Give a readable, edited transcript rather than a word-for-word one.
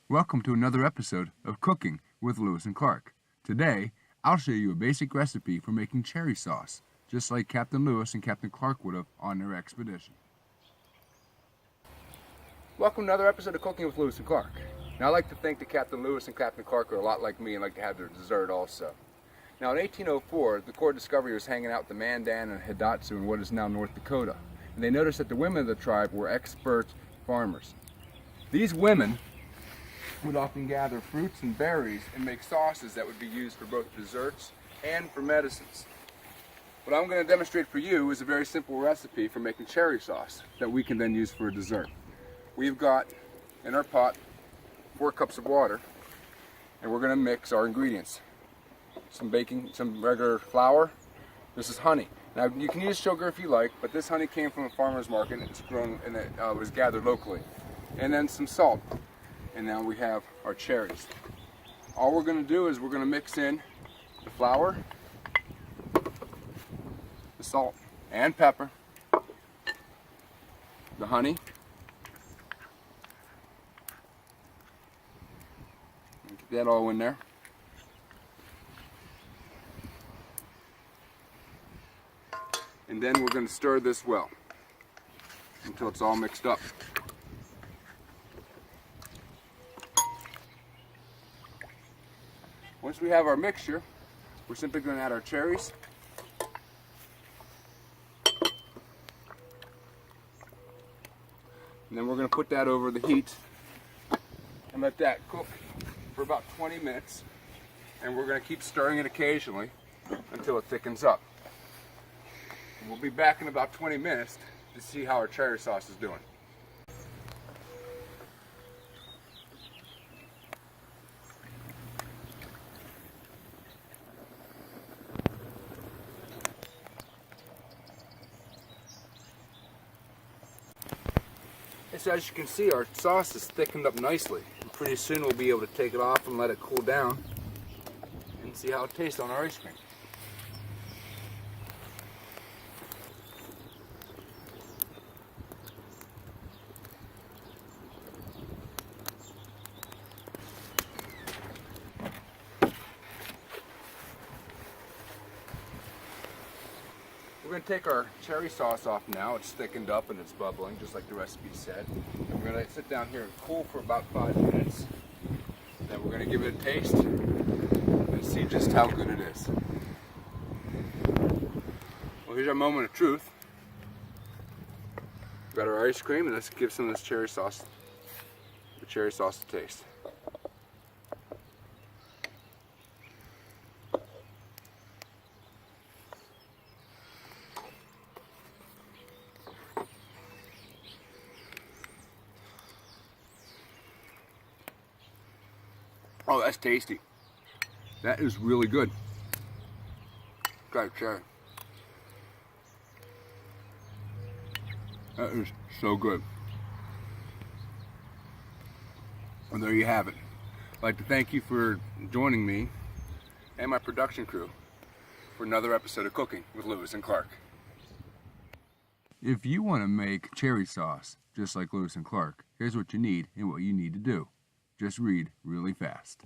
Welcome to another episode of Cooking with Lewis and Clark. Today, I'll show you a basic recipe for making cherry sauce, just like Captain Lewis and Captain Clark would have on their expedition. Welcome to another episode of Cooking with Lewis and Clark. Now, I like to think that Captain Lewis and Captain Clark are a lot like me and like to have their dessert also. Now, in 1804, the Corps of Discovery was hanging out with the Mandan and Hidatsu in what is now North Dakota, and they noticed that the women of the tribe were expert farmers. These women would often gather fruits and berries and make sauces that would be used for both desserts and for medicines. What I'm going to demonstrate for you is a very simple recipe for making cherry sauce that we can then use for a dessert. We've got in our pot 4 cups of water, and we're going to mix our ingredients. Some regular flour. This is honey. Now you can use sugar if you like, but this honey came from a farmer's market and it's grown and it was gathered locally. And then some salt. And now we have our cherries. All we're going to do is we're going to mix in the flour, the salt and pepper, the honey, get that all in there. And then we're going to stir this well until it's all mixed up. Once we have our mixture, we're simply going to add our cherries. And then we're going to put that over the heat and let that cook for about 20 minutes. And we're going to keep stirring it occasionally until it thickens up. And we'll be back in about 20 minutes to see how our cherry sauce is doing. So as you can see, our sauce is thickened up nicely, and pretty soon we'll be able to take it off and let it cool down and see how it tastes on our ice cream. We're going to take our cherry sauce off now. It's thickened up and it's bubbling, just like the recipe said. And we're going to sit down here and cool for about 5 minutes. Then we're going to give it a taste and see just how good it is. Well, here's our moment of truth. We've got our ice cream, and let's give some of this cherry sauce, the cherry sauce to taste. Oh, that's tasty. That is really good. Got cherry. That is so good. Well, there you have it. I'd like to thank you for joining me and my production crew for another episode of Cooking with Lewis and Clark. If you want to make cherry sauce just like Lewis and Clark, here's what you need and what you need to do. Just read really fast.